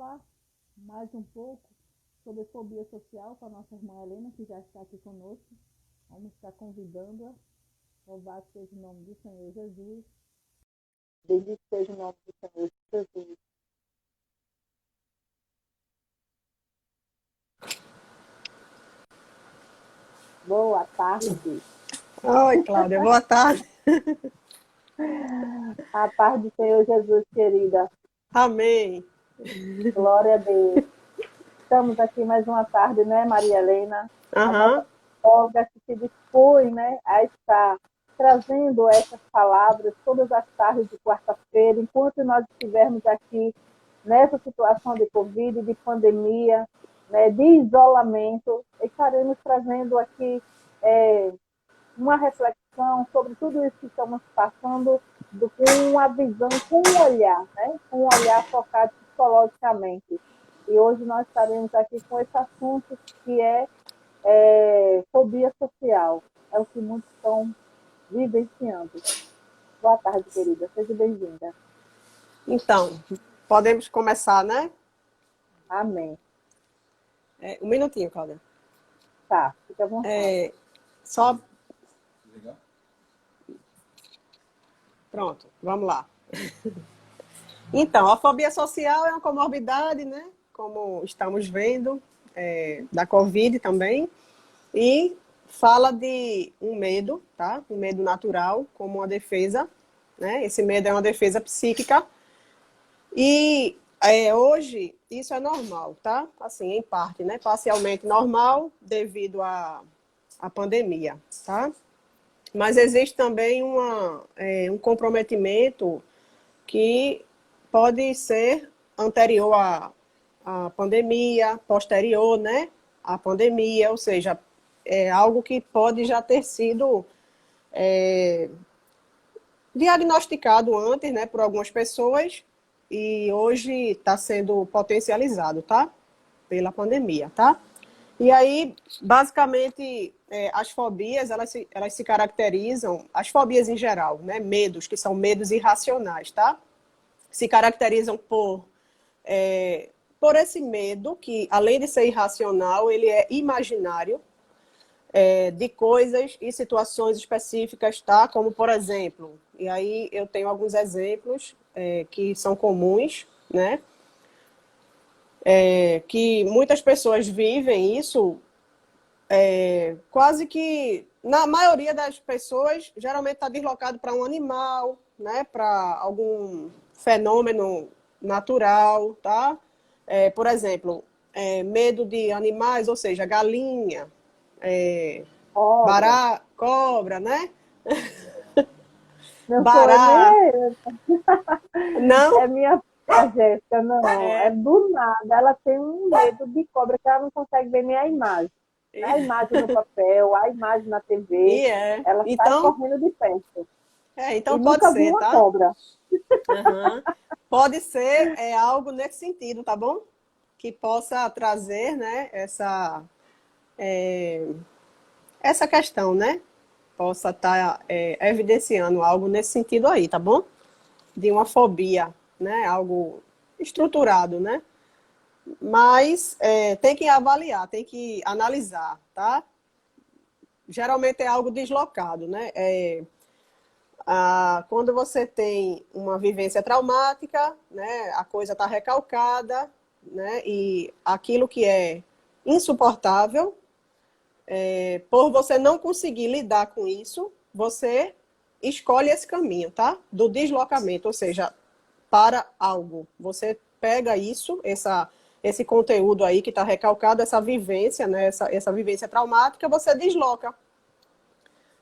falar mais um pouco sobre fobia social com a nossa irmã Helena, que já está aqui conosco. Vamos estar convidando-a. Louvado seja o nome do Senhor Jesus. Bendito seja o nome do Senhor Jesus. Boa tarde. Oi, Cláudia, boa tarde. A paz do Senhor Jesus, querida. Amém. Glória a Deus. Estamos aqui mais uma tarde, né, Maria Helena? A nossa Aham. psicóloga que se dispõe, né, a estar trazendo essas palavras todas as tardes de quarta-feira, enquanto nós estivermos aqui nessa situação de Covid, de pandemia, né, de isolamento, estaremos trazendo aqui uma reflexão sobre tudo isso que estamos passando, com uma visão, com um olhar, né, com um olhar focado psicologicamente. E hoje nós estaremos aqui com esse assunto que é fobia social. É o que muitos estão vivenciando. Boa tarde, querida. Seja bem-vinda. Então, podemos começar, né? Amém. Um minutinho, Cláudia. Tá, fica à vontade. Só. Pronto, vamos lá. Então, a fobia social é uma comorbidade, né? Como estamos vendo, da Covid também. E fala de um medo, tá? Um medo natural, como uma defesa, né? Esse medo é uma defesa psíquica. E hoje isso é normal, tá? Assim, em parte, né? Parcialmente normal devido à pandemia, tá? Mas existe também um comprometimento que pode ser anterior à pandemia, posterior, né? À pandemia, ou seja, é algo que pode já ter sido diagnosticado antes, né, por algumas pessoas e hoje está sendo potencializado, tá? Pela pandemia, tá? E aí, basicamente, as fobias, elas se caracterizam, as fobias em geral, né, medos, que são medos irracionais, tá? Se caracterizam por esse medo, que além de ser irracional, ele é imaginário, de coisas e situações específicas, tá? Como, por exemplo, e aí eu tenho alguns exemplos que são comuns, né? Que muitas pessoas vivem isso quase que, na maioria das pessoas, geralmente está deslocado para um animal, né? Para algum fenômeno natural, tá? Por exemplo, medo de animais, ou seja, galinha, Cobra. cobra, né? Não sou eu Bará, nem não? é minha a Jéssica, não. É do nada. Ela tem um medo de cobra que ela não consegue ver nem a imagem. A imagem no papel, a imagem na TV. E é. Ela sai Então, correndo de perto. E então pode nunca viu ser, uma tá? cobra. Uhum. Pode ser algo nesse sentido, tá bom? Que possa trazer, né, essa questão, né? Possa estar evidenciando algo nesse sentido aí, tá bom? De uma fobia, né? Algo estruturado, né? Mas tem que avaliar, tem que analisar, tá? Geralmente é algo deslocado, né? Quando você tem uma vivência traumática, né? A coisa está recalcada, né? E aquilo que é insuportável, por você não conseguir lidar com isso, você escolhe esse caminho, tá? Do deslocamento, ou seja, para algo. Você pega esse conteúdo aí que está recalcado, essa vivência, né? Essa vivência traumática, você desloca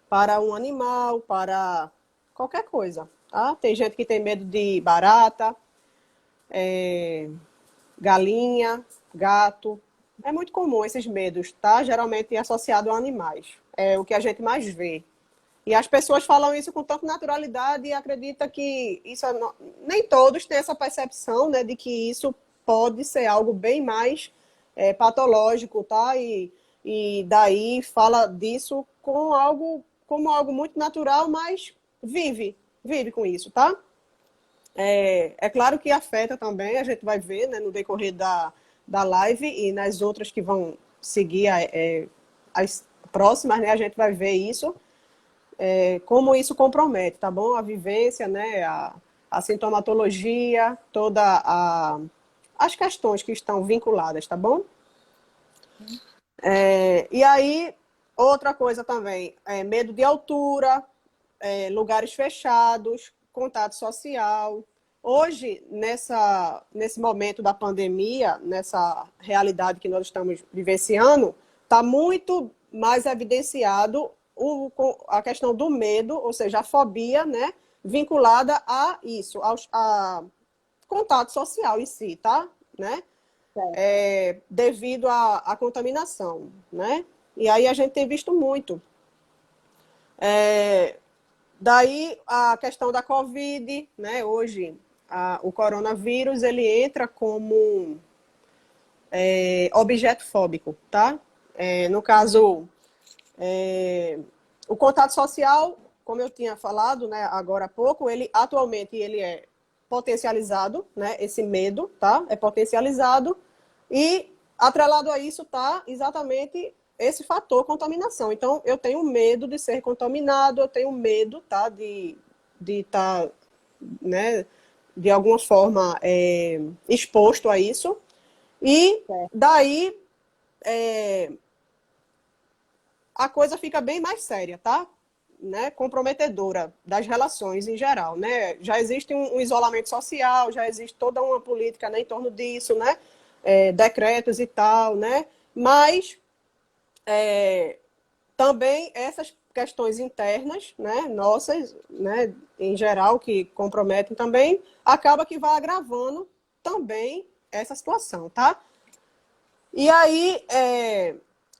para um animal, para qualquer coisa, tá? Tem gente que tem medo de barata, galinha, gato. É muito comum esses medos, tá? Geralmente associado a animais. É o que a gente mais vê. E as pessoas falam isso com tanta naturalidade e acreditam que isso nem todos têm essa percepção, né, de que isso pode ser algo bem mais patológico, tá? E daí fala disso como algo muito natural, mas vive com isso, tá? É claro que afeta também, a gente vai ver, né, no decorrer da live e nas outras que vão seguir as próximas, né, a gente vai ver isso, como isso compromete, tá bom? A vivência, né, a sintomatologia, as questões que estão vinculadas, tá bom? E aí, outra coisa também, medo de altura, lugares fechados, contato social. Hoje, nesse momento da pandemia, nessa realidade que nós estamos vivenciando, está muito mais evidenciado a questão do medo, ou seja, a fobia, né, vinculada a isso, a contato social em si, tá? Né? Certo. Devido à contaminação, né? E aí a gente tem visto muito. Daí a questão da Covid, né? Hoje o coronavírus ele entra como objeto fóbico, tá? No caso, o contato social, como eu tinha falado, né, agora há pouco, ele atualmente ele é potencializado, né? Esse medo, tá? É potencializado e atrelado a isso tá exatamente esse fator contaminação. Então, eu tenho medo de ser contaminado, eu tenho medo, tá? De estar, né? De alguma forma exposto a isso. E Certo. daí a coisa fica bem mais séria, tá? Né, comprometedora das relações em geral, né? Já existe um isolamento social, já existe toda uma política, né, em torno disso, né? Decretos e tal, né? Mas também essas questões internas, né, nossas, né, em geral, que comprometem também, acaba que vai agravando também essa situação, tá? E aí,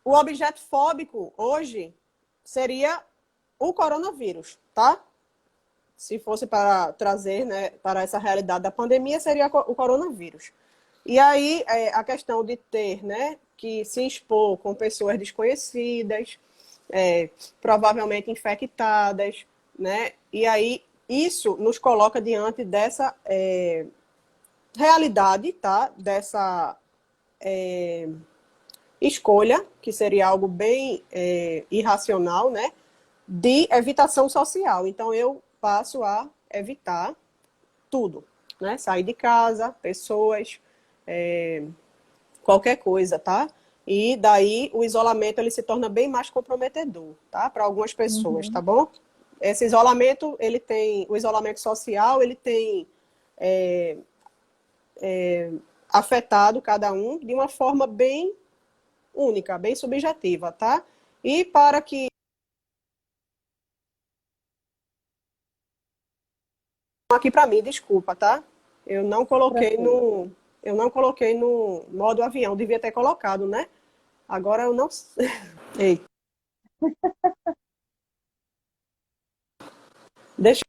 o objeto fóbico hoje seria o coronavírus, tá? Se fosse para trazer, né, para essa realidade da pandemia, seria o coronavírus. E aí, a questão de ter, né, que se expor com pessoas desconhecidas, provavelmente infectadas, né? E aí, isso nos coloca diante dessa realidade, tá? Dessa escolha, que seria algo bem irracional, né? De evitação social. Então, eu passo a evitar tudo, né? Sair de casa, pessoas, qualquer coisa, tá? E daí o isolamento ele se torna bem mais comprometedor, tá? Para algumas pessoas, tá Uhum. bom? Esse isolamento, ele tem, o isolamento social, ele tem afetado cada um de uma forma bem única, bem subjetiva, tá? E para que aqui para mim, desculpa, tá? Eu não coloquei Tranquilo. no eu não coloquei no modo avião, devia ter colocado, né? Agora eu não sei. Ei, deixa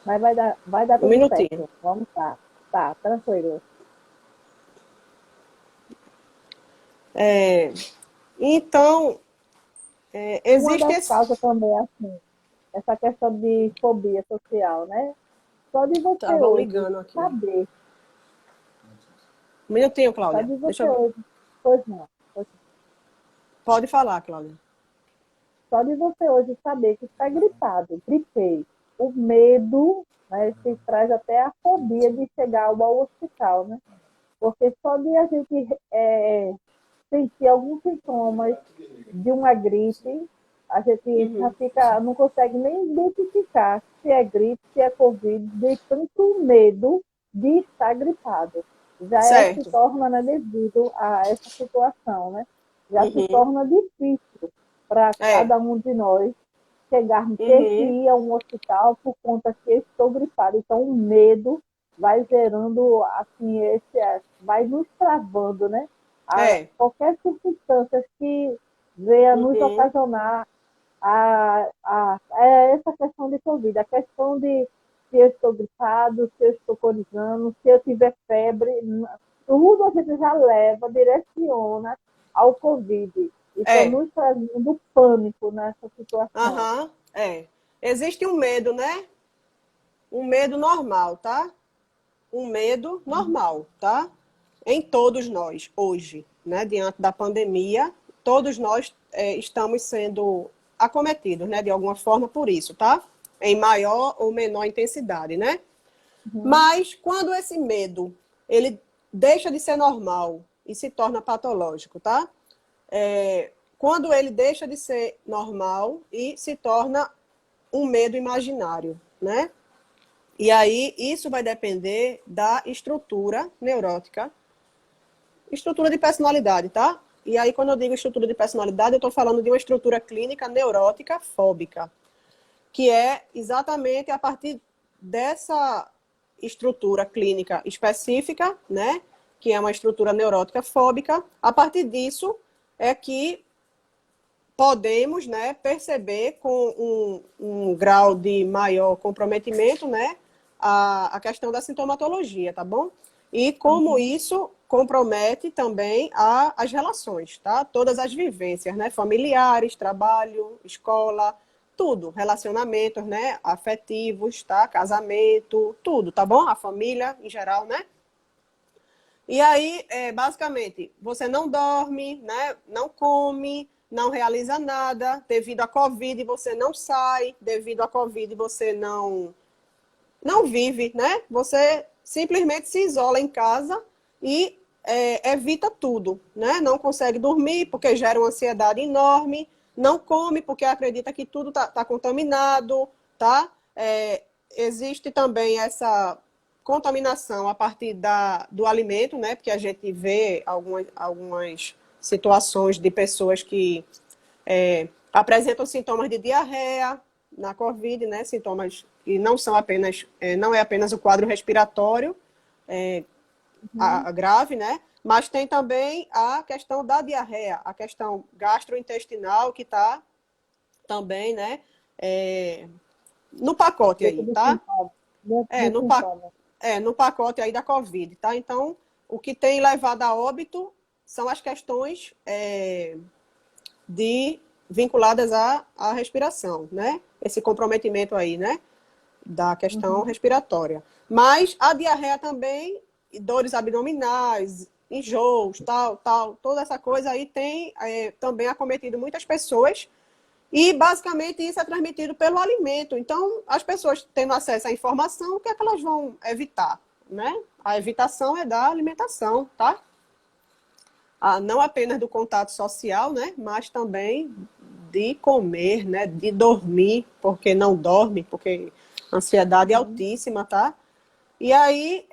Mas vai dar um tudo minutinho. certo. Vamos lá. Tá, tranquilo. Então, Uma existe das esse. causas também é assim, essa questão de fobia social, né? Só de você Estavam hoje ligando aqui. saber, Um minutinho, só Cláudia. de Deixa você eu. hoje, pois não, pois não. Pode falar, Cláudia. Só de você hoje saber que está gripado, gripei, o medo, né, se traz até a fobia de chegar ao hospital, né? Porque só de a gente sentir alguns sintomas de uma gripe, a gente já Uhum. fica, não consegue nem identificar se é gripe, se é Covid, de tanto medo de estar gripado. Se Certo. torna, né, devido a essa situação, né? Já se Uhum. torna difícil para É. cada um de nós chegar, ter que Uhum. ir a um hospital por conta que eu estou gripado. Então, o medo vai gerando, assim, vai nos travando, né? A É. qualquer circunstância que venha nos Uhum. ocasionar essa questão de Covid, a questão de se eu estou gripado, se eu estou corizando, se eu tiver febre, tudo a gente já leva, direciona ao Covid. Então, É. nos trazendo pânico nessa situação. Aham. É. existe um medo, né? Um medo normal, tá? Um medo normal, tá? Em todos nós, hoje, né? Diante da pandemia, todos nós estamos sendo acometidos, né? De alguma forma por isso, tá? Em maior ou menor intensidade, né? Uhum. Mas quando esse medo, ele deixa de ser normal e se torna patológico, tá? Quando ele deixa de ser normal e se torna um medo imaginário, né? E aí, isso vai depender da estrutura neurótica, estrutura de personalidade, tá? E aí, quando eu digo estrutura de personalidade, eu estou falando de uma estrutura clínica neurótica fóbica, que é exatamente a partir dessa estrutura clínica específica, né? Que é uma estrutura neurótica fóbica. A partir disso é que podemos, né, perceber com um grau de maior comprometimento, né, a questão da sintomatologia, tá bom? E como Uhum. isso compromete também as relações, tá? Todas as vivências, né, familiares, trabalho, escola, tudo, relacionamentos, né, afetivos, tá? Casamento, tudo, tá bom? A família em geral, né? E aí, basicamente, você não dorme, né? Não come, não realiza nada. Devido à Covid, você não sai. Devido à Covid, você não vive, né? Você simplesmente se isola em casa e evita tudo, né? Não consegue dormir porque gera uma ansiedade enorme. Não come porque acredita que tudo tá contaminado, tá? Existe também essa contaminação a partir do alimento, né? Porque a gente vê algumas situações de pessoas que apresentam sintomas de diarreia na COVID, né? Sintomas que não são apenas, não é apenas o quadro respiratório Uhum. grave, né? Mas tem também a questão da diarreia, a questão gastrointestinal que está também, né? No pacote Dentro aí, dos tá? sintomas. Dentro É, dos no, pa- sintomas. no pacote aí da Covid, tá? Então, o que tem levado a óbito são as questões vinculadas à respiração, né? Esse comprometimento aí, né? Da questão Uhum. respiratória. Mas a diarreia também, dores abdominais, enjoos, tal, toda essa coisa aí tem também acometido muitas pessoas e basicamente isso é transmitido pelo alimento. Então, as pessoas tendo acesso à informação, o que é que elas vão evitar, né? A evitação é da alimentação, tá? Não apenas do contato social, né? Mas também de comer, né? De dormir, porque não dorme, porque a ansiedade é Uhum. altíssima, tá? E aí,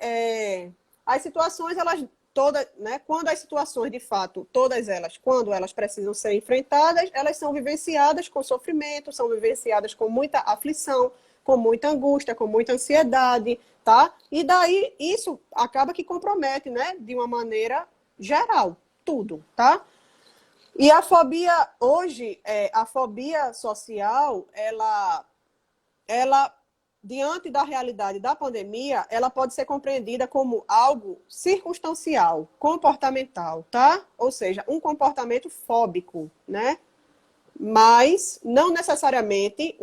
as situações, elas todas, né? Quando as situações, de fato, todas elas, quando elas precisam ser enfrentadas, elas são vivenciadas com sofrimento, são vivenciadas com muita aflição, com muita angústia, com muita ansiedade, tá? E daí isso acaba que compromete, né? De uma maneira geral, tudo, tá? E a fobia hoje, a fobia social, ela, diante da realidade da pandemia, ela pode ser compreendida como algo circunstancial, comportamental, tá? Ou seja, um comportamento fóbico, né? Mas não necessariamente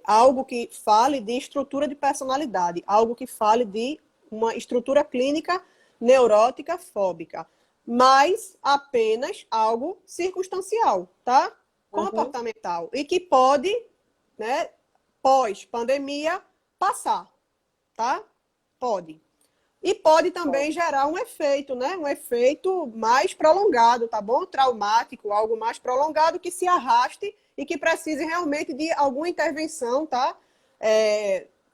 algo que fale de estrutura de personalidade, algo que fale de uma estrutura clínica neurótica fóbica, mas apenas algo circunstancial, tá? Uhum. Comportamental e que pode, né, pós-pandemia, passar, tá? Pode. E pode também gerar um efeito, né? Um efeito mais prolongado, tá bom? Traumático, algo mais prolongado que se arraste e que precise realmente de alguma intervenção, tá?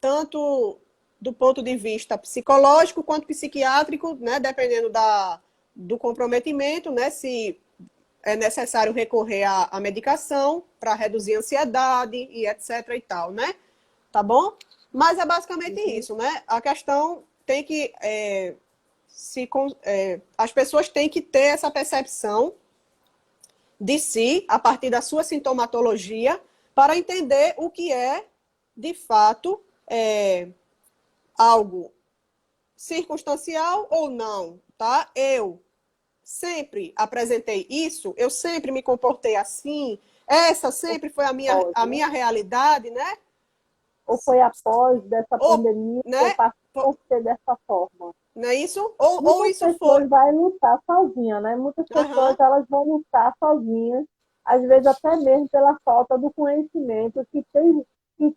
Tanto do ponto de vista psicológico quanto psiquiátrico, né? Dependendo do comprometimento, né? Se é necessário recorrer à medicação para reduzir a ansiedade e etc e tal, né? Tá bom? Mas é basicamente Uhum. isso, né? A questão tem que as pessoas têm que ter essa percepção de si a partir da sua sintomatologia para entender o que é de fato algo circunstancial ou não, tá? Eu sempre apresentei isso, eu sempre me comportei assim, essa sempre foi Pós, a né? minha realidade, né? Ou foi após dessa Ou, pandemia que eu né? passei a ser dessa forma? Não é isso? Ou Muitas isso foi. pessoas vão lutar sozinhas, né? Muitas pessoas Aham, elas vão lutar sozinhas, às vezes até mesmo pela falta do conhecimento que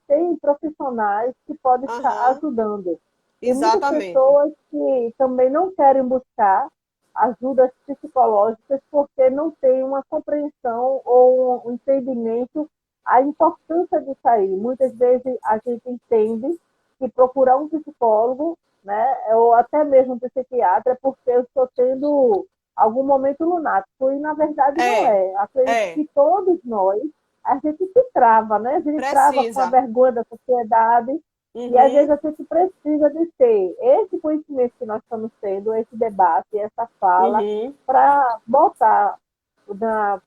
tem profissionais que podem estar aham, ajudando. Tem muitas exatamente. pessoas que também não querem buscar ajudas psicológicas porque não têm uma compreensão ou um entendimento a importância de sair. Muitas vezes a gente entende que procurar um psicólogo, né, ou até mesmo um psiquiatra, é porque eu estou tendo algum momento lunático, e na verdade não É, é. Acredito é, que todos nós, a gente se trava, né? A gente trava com a precisa. vergonha da sociedade, e às vezes Uhum, a gente precisa de ter esse conhecimento que nós estamos tendo, esse debate, essa fala, uhum, para botar,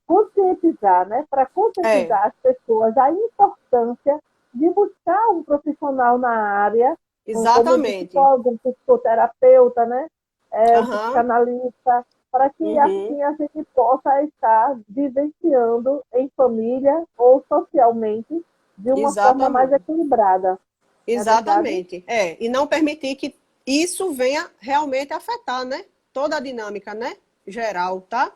conscientizar, né? Para é, conscientizar as pessoas a importância de buscar um profissional na área, como um exatamente. psicólogo, um psicoterapeuta, né? Um Aham, psicanalista, para que uhum, assim a gente possa estar vivenciando em família ou socialmente de uma forma mais exatamente. equilibrada, não é verdade? Exatamente. É, e não permitir que isso venha realmente afetar, né? Toda a dinâmica, né? Geral, tá?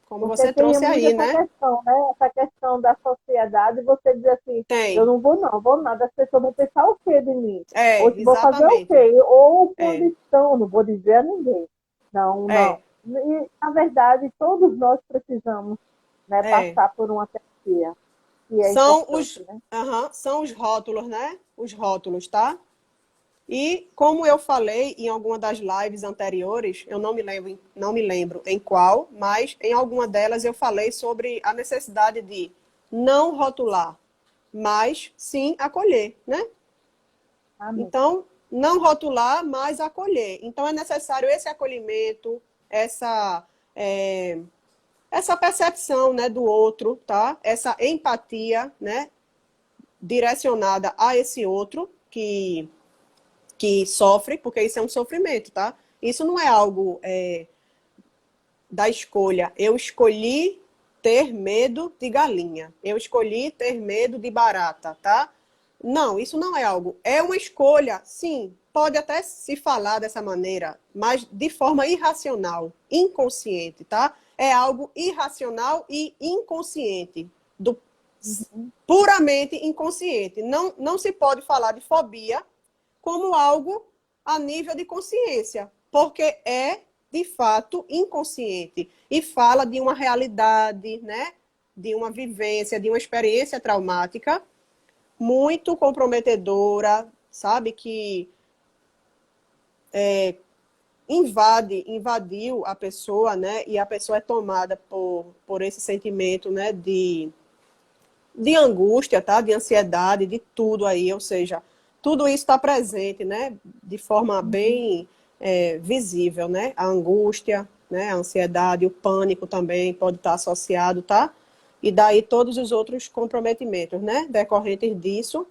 Como Porque você tem trouxe muito aí, essa né? questão, né? Essa questão da sociedade, você diz assim, eu Tem. não vou não, vou nada, as pessoas vão pensar o quê de mim? É, Ou se vou fazer o exatamente. quê? Ou quando É, estão, não vou dizer a ninguém. Não, não. é, E, na verdade, todos nós precisamos, né, é. passar por uma terapia, que é São importante, os, né? são os rótulos, né? Os rótulos, tá? E como eu falei em alguma das lives anteriores, eu não me lembro em qual, mas em alguma delas eu falei sobre a necessidade de não rotular, mas sim acolher, né? Amém. Então, não rotular, mas acolher. Então, é necessário esse acolhimento, essa, é, essa percepção, né, do outro, tá? Essa empatia, né, direcionada a esse outro que sofre, porque isso é um sofrimento, tá? Isso não é algo da escolha. Eu escolhi ter medo de galinha. Eu escolhi ter medo de barata, tá? Não, isso não é algo. É uma escolha, sim. Pode até se falar dessa maneira, mas de forma irracional, inconsciente, tá? É algo irracional e inconsciente, do Uhum. puramente inconsciente. Não, não se pode falar de fobia como algo a nível de consciência, porque é de fato inconsciente e fala de uma realidade, né? De uma vivência, de uma experiência traumática muito comprometedora, sabe? Que invadiu a pessoa, né? E a pessoa é tomada por esse sentimento, né? De angústia, tá? De ansiedade, de tudo aí, ou seja, tudo isso está presente, né? De forma Uhum. bem visível, né? A angústia, né? A ansiedade, o pânico também pode estar associado, tá? E daí todos os outros comprometimentos, né? Decorrentes disso,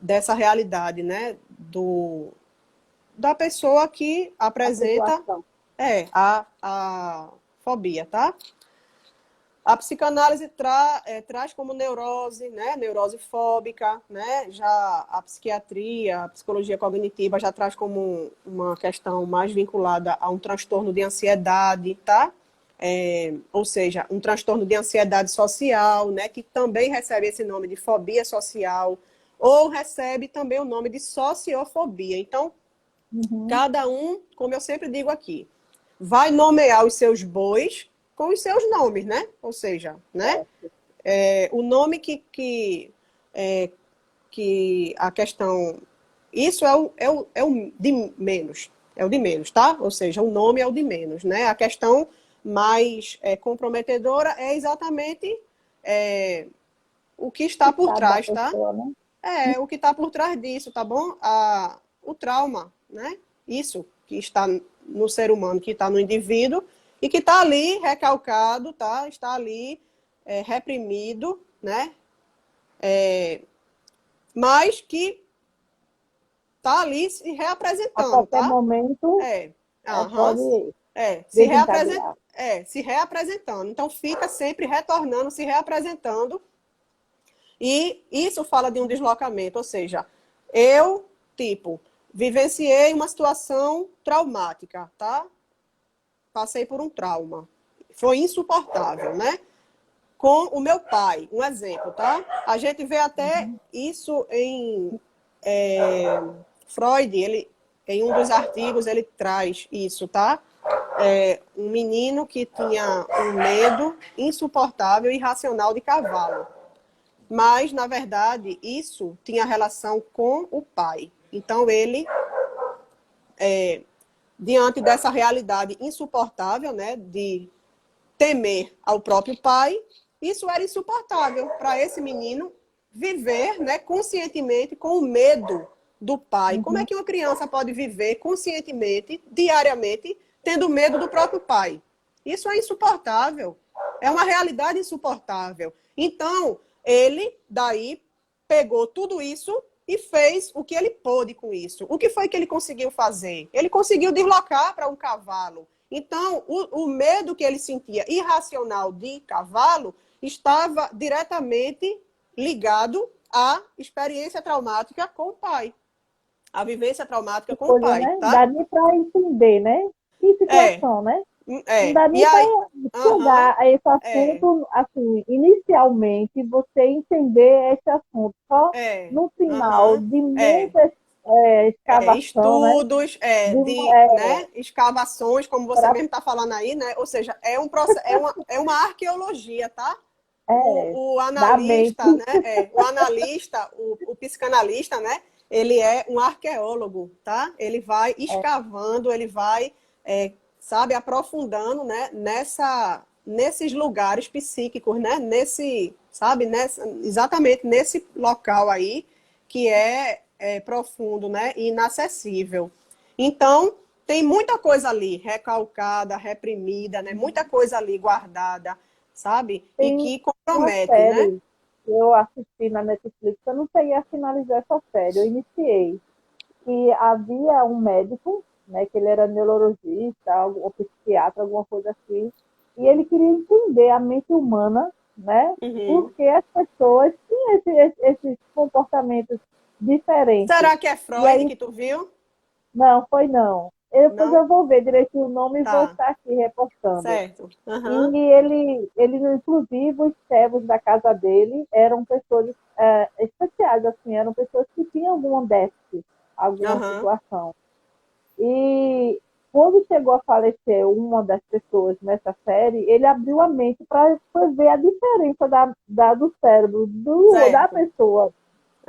dessa realidade, né? Da pessoa que A apresenta situação. a fobia, tá? A psicanálise traz como neurose, né? Neurose fóbica, né? Já a psiquiatria, a psicologia cognitiva já traz como uma questão mais vinculada a um transtorno de ansiedade, tá? Ou seja, um transtorno de ansiedade social, né? Que também recebe esse nome de fobia social, ou recebe também o nome de sociofobia. Então, Uhum. cada um, como eu sempre digo aqui, vai nomear os seus bois com os seus nomes, né? Ou seja, né? Certo. O nome que a questão. Isso é o de menos. É o de menos, tá? Ou seja, o nome é o de menos, né? A questão mais comprometedora é exatamente o que está por Estado da trás, tá? pessoa, né? O que está por trás disso, tá bom? O trauma, né? Isso que está no ser humano, que está no indivíduo e que está ali recalcado, tá? Está ali reprimido, né? Mas que está ali se A reapresentando, qualquer tá? momento É, aham, pode se reapresenta, desencadear. se reapresentando. Então, fica sempre retornando, se reapresentando. E isso fala de um deslocamento, ou seja, eu, tipo, vivenciei uma situação traumática, tá? Passei por um trauma. Foi insuportável, né? Com o meu pai, um exemplo, tá? A gente vê até isso em Freud, ele, em um dos artigos, ele traz isso, tá? Um menino que tinha um medo insuportável e irracional de cavalo. Mas, na verdade, isso tinha relação com o pai. Então, ele, diante dessa realidade insuportável, né, de temer ao próprio pai, isso era insuportável para esse menino viver, né, conscientemente com o medo do pai. Como é que uma criança pode viver conscientemente, diariamente, tendo medo do próprio pai? Isso é insuportável. É uma realidade insuportável. Então, ele daí pegou tudo isso e fez o que ele pôde com isso. O que foi que ele conseguiu fazer? Ele conseguiu deslocar para um cavalo. Então, o medo que ele sentia irracional de cavalo estava diretamente ligado à experiência traumática com o pai. A vivência traumática com o Coisa, pai, né? tá? Dá nem para entender, né? Que É, situação, né? Não é. dá E nem para aí, aham, chegar a esse é, assunto, assim, inicialmente, você entender esse assunto. Só no final aham, de é. muitas escavação, né? Estudos, De, né, escavações, como você pra, mesmo está falando aí, né? Ou seja, é uma arqueologia, tá? O da mente. analista, né? O analista, o psicanalista, né? Ele é um arqueólogo, tá? Ele vai escavando, ele vai, sabe, aprofundando, né? Nesses lugares psíquicos, né? Sabe, exatamente nesse local aí que é profundo, né? E inacessível. Então, tem muita coisa ali recalcada, reprimida, né? Muita coisa ali guardada, sabe? E Tem que uma compromete, né? série que eu assisti na Netflix, eu não cheguei a finalizar essa série, eu iniciei, que havia um médico, né, que ele era neurologista, ou psiquiatra, alguma coisa assim, e ele queria entender a mente humana, né, Uhum. porque as pessoas tinham esses comportamentos diferentes. Será que é E Freud aí, que tu viu? não, foi não. Depois Não? eu vou ver direitinho o nome e vou Tá, estar aqui reportando. certo. Aham. E ele, inclusive, os servos da casa dele eram pessoas especiais, assim, eram pessoas que tinham algum déficit, alguma Aham. situação. E quando chegou a falecer uma das pessoas nessa série, ele abriu a mente para ver a diferença do cérebro da Certo. pessoa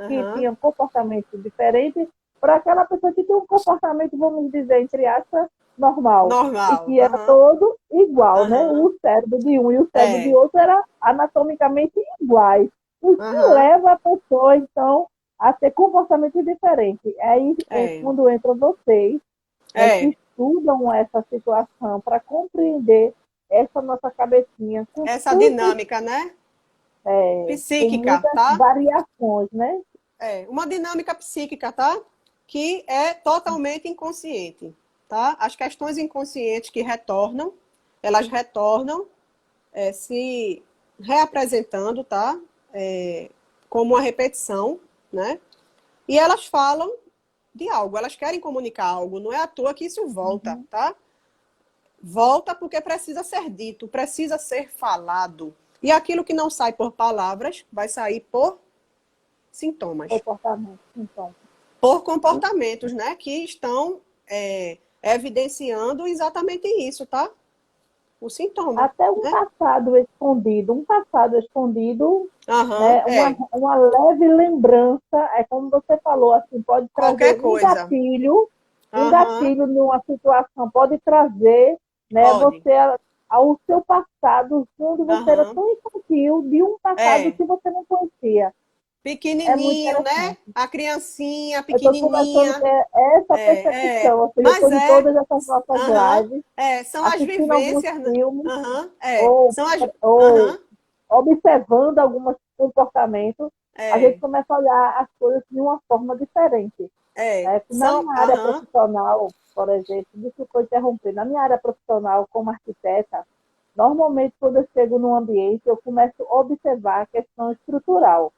que Aham. tinha um comportamento diferente para aquela pessoa que tem um comportamento, vamos dizer, entre aspas, normal. E Normal. que era Aham. todo igual, né? Aham. O cérebro de um e o cérebro de É. outro era anatomicamente iguais. O que Aham. leva a pessoa, então, a ter comportamento diferente. Aí é É. quando entram vocês, né, que É. estudam essa situação para compreender essa nossa cabecinha Essa dinâmica, né? com Psíquica, muitas tá? variações, né? Uma dinâmica psíquica, tá? Que é totalmente inconsciente, tá? As questões inconscientes que retornam, elas retornam se reapresentando, tá? Como uma repetição, né? E elas falam de algo, elas querem comunicar algo, não é à toa que isso volta, Uhum. tá? Volta porque precisa ser dito, precisa ser falado. E aquilo que não sai por palavras vai sair por sintomas, Comportamento, então. por comportamentos, né? Que estão evidenciando exatamente isso, tá? O sintoma, Até né? um passado escondido, Aham, né? Uma leve lembrança, é como você falou, assim, pode trazer qualquer coisa. um Aham, gatilho numa situação, pode trazer, né, pode. você ao seu passado, quando você era Aham. tão infantil, de um passado É, que você não conhecia. É muito pequenininho, né? interessante. A criancinha Eu estou começando a pequenininha. ter essa percepção, ou seja, Mas depois de todas essas nossas aham, lives, são as assistindo alguns vivências, né? filmes, Aham, ou, são as, ou aham, observando alguns comportamentos, a gente é, começa a olhar as coisas de uma forma diferente. Né? Na são, minha área aham, profissional, por exemplo, desculpa interromper, na minha área profissional como arquiteta, Normalmente, quando eu chego num ambiente, eu começo a observar a questão estrutural.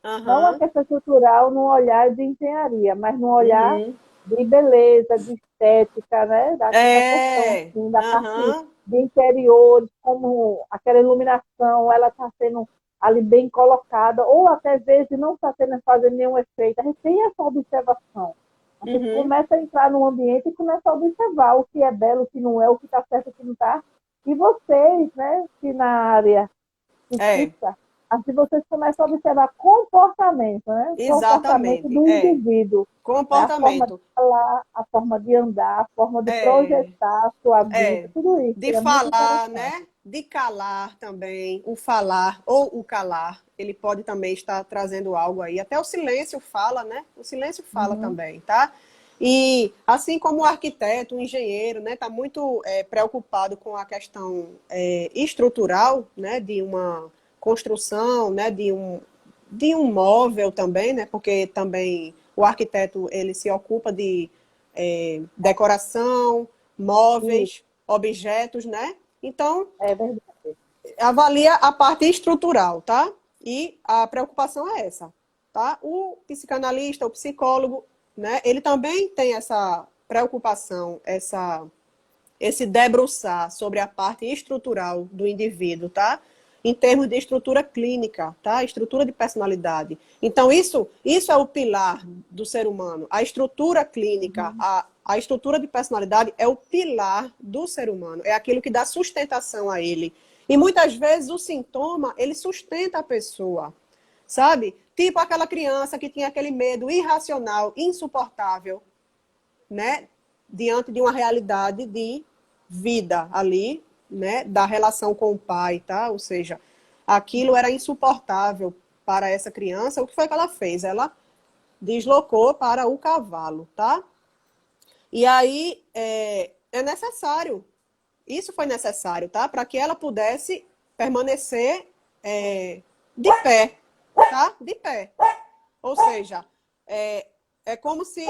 Não a Aham. questão estrutural no olhar de engenharia, mas no olhar Uhum. de beleza, de estética, né? Da questão, É. assim, da parte Aham. de interiores, como aquela iluminação, ela está sendo ali bem colocada, ou até vezes não está sendo fazendo nenhum efeito. A gente tem essa observação. A gente Uhum. começa a entrar no ambiente e começa a observar o que é belo, o que não é, o que está certo, o que não está. E vocês, né, que na área É. psíquica, assim vocês começam a observar comportamento, né? O comportamento Exatamente. do É. indivíduo, né? A forma de Comportamento. falar, a forma de andar, a forma de É. projetar a sua vida, É. tudo isso De é muito falar, interessante. né? De calar também. O falar ou o calar, ele pode também estar trazendo algo aí. Até o silêncio fala, né? O silêncio fala Uhum. também, tá? E assim como o arquiteto, o engenheiro, né, está muito preocupado com a questão estrutural, né, de uma construção, né, de um móvel também, né, porque também o arquiteto ele se ocupa de decoração, Isso, móveis, objetos, né? Então, é verdade. avalia a parte estrutural, tá? E a preocupação é essa, tá? O psicanalista, o psicólogo, né? Ele também tem essa preocupação, esse debruçar sobre a parte estrutural do indivíduo, tá? Em termos de estrutura clínica, tá? Estrutura de personalidade. Então, isso é o pilar do ser humano. A estrutura clínica, Uhum. a estrutura de personalidade é o pilar do ser humano. É aquilo que dá sustentação a ele. E muitas vezes o sintoma, ele sustenta a pessoa, sabe? Tipo aquela criança que tinha aquele medo irracional, insuportável, né, diante de uma realidade de vida ali, né, da relação com o pai, tá? Ou seja, aquilo era insuportável para essa criança. O que foi que ela fez? Ela deslocou para o cavalo, tá? E aí é necessário, isso foi necessário, tá? Para que ela pudesse permanecer de pé, tá? De pé. Ou seja, é como se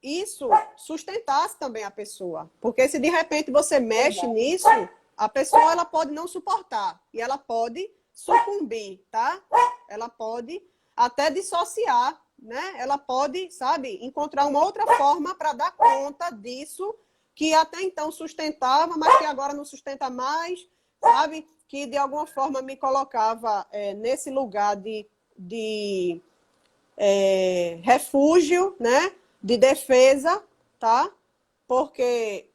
isso sustentasse também a pessoa. Porque se de repente você mexe Verdade. nisso, a pessoa ela pode não suportar e ela pode sucumbir, tá? Ela pode até dissociar, né? Ela pode, sabe, encontrar uma outra forma para dar conta disso que até então sustentava, mas que agora não sustenta mais, sabe? Que de alguma forma me colocava nesse lugar de refúgio, né? De defesa, tá? Porque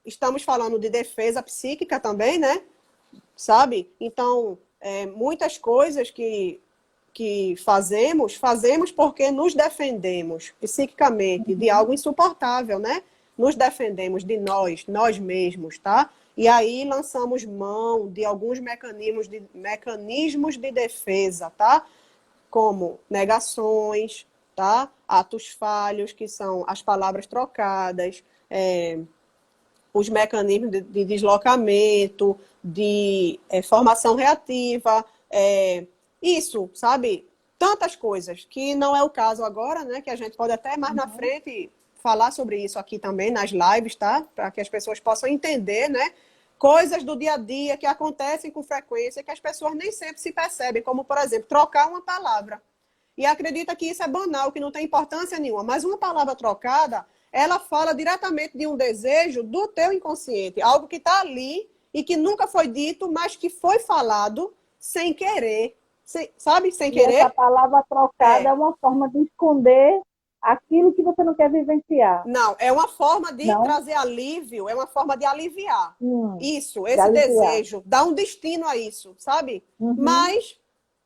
estamos falando de defesa psíquica também, né? Sabe? Então, muitas coisas que fazemos porque nos defendemos psiquicamente de Uhum. algo insuportável, né? Nos defendemos de nós mesmos, tá? E aí lançamos mão de alguns mecanismos de defesa, tá? Como negações, tá? Atos falhos, que são as palavras trocadas, os mecanismos de deslocamento, de formação reativa, isso, sabe? Tantas coisas, que não é o caso agora, né? Que a gente pode até mais na Uhum. frente falar sobre isso aqui também nas lives, tá? Para que as pessoas possam entender, né? Coisas do dia a dia que acontecem com frequência que as pessoas nem sempre se percebem, como, por exemplo, trocar uma palavra. E acredita que isso é banal, que não tem importância nenhuma. Mas uma palavra trocada, ela fala diretamente de um desejo do teu inconsciente. Algo que está ali e que nunca foi dito, mas que foi falado sem querer. Sabe? Sem E essa querer? palavra trocada é É. uma forma de esconder aquilo que você não quer vivenciar. Não, é uma forma de Não? trazer alívio, é uma forma de aliviar. Isso, De esse aliviar. desejo, dá um destino a isso, sabe? Uhum. Mas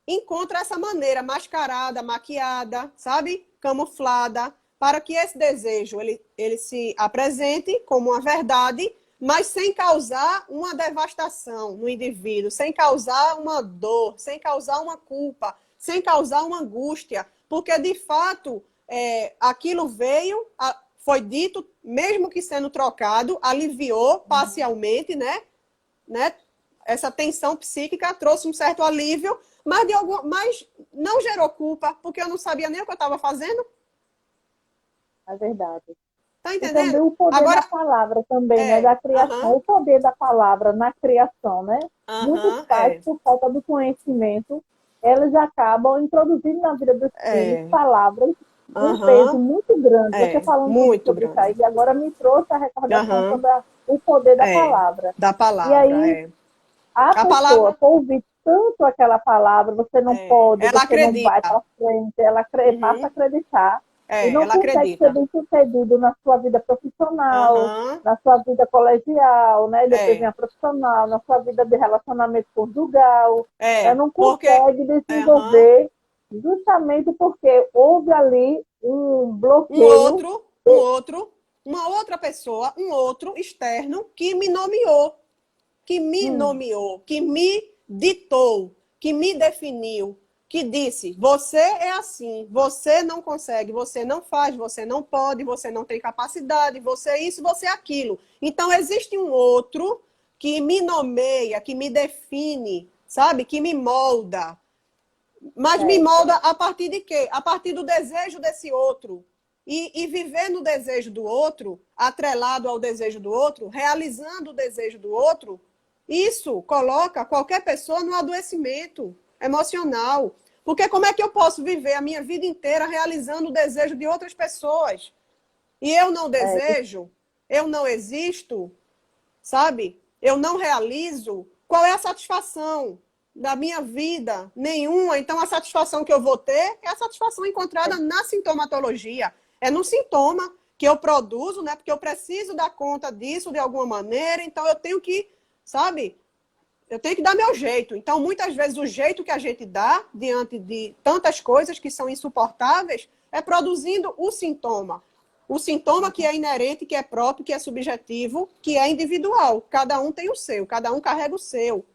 encontra essa maneira mascarada, maquiada, sabe? Camuflada, para que esse desejo ele se apresente como uma verdade, mas sem causar uma devastação no indivíduo, sem causar uma dor, sem causar uma culpa, sem causar uma angústia, porque de fato aquilo veio, foi dito, mesmo que sendo trocado, aliviou Uhum. parcialmente, né? Essa tensão psíquica trouxe um certo alívio, mas não gerou culpa, porque eu não sabia nem o que eu estava fazendo. É verdade. Tá E também entendendo? o poder da Agora, palavra também, né? Da criação, aham, o poder da palavra na criação, né? Muitos aham, pais, por falta do conhecimento, eles acabam introduzindo na vida dos filhos é, palavras de um peso aham, muito grande. Você falando tudo muito sobre isso grande. aí, agora me trouxe a recordação Aham, sobre o poder da é, palavra. da E palavra, aí, é. a A pessoa, palavra, por ouvir tanto aquela palavra, você não pode, ela você não vai acredita. para frente, ela passa a Uhum, acreditar e não ela consegue ser acredita. bem-sucedido na sua vida profissional, Aham, na sua vida colegial, né? Depois vem é, a profissional, na sua vida de relacionamento conjugal. Ela não porque, consegue aham, desenvolver justamente porque houve ali um um bloqueio. outro, um outro, uma outra pessoa, um outro externo que me Hum, nomeou, que me ditou, que me definiu, que disse: você é assim, você não consegue, você não faz, você não pode, você não tem capacidade, você é isso, você é aquilo. Então existe um outro que me nomeia, que me define, sabe? Que me molda. Mas me certo. molda a partir de quê? A partir do desejo desse outro. E viver no desejo do outro, atrelado ao desejo do outro, realizando o desejo do outro, isso coloca qualquer pessoa no adoecimento emocional. Porque como é que eu posso viver a minha vida inteira realizando o desejo de outras pessoas? E eu não É, desejo, eu não existo, sabe? Eu não realizo. Qual é a satisfação da minha vida? Nenhuma. Então, a satisfação que eu vou ter é a satisfação encontrada na sintomatologia. É no sintoma que eu produzo, né? Porque eu preciso dar conta disso de alguma maneira, então eu tenho que, sabe? Eu tenho que dar meu jeito. Então, muitas vezes, o jeito que a gente dá diante de tantas coisas que são insuportáveis é produzindo o sintoma. O sintoma que é inerente, que é próprio, que é subjetivo, que é individual. Cada um tem o seu, cada um carrega o seu,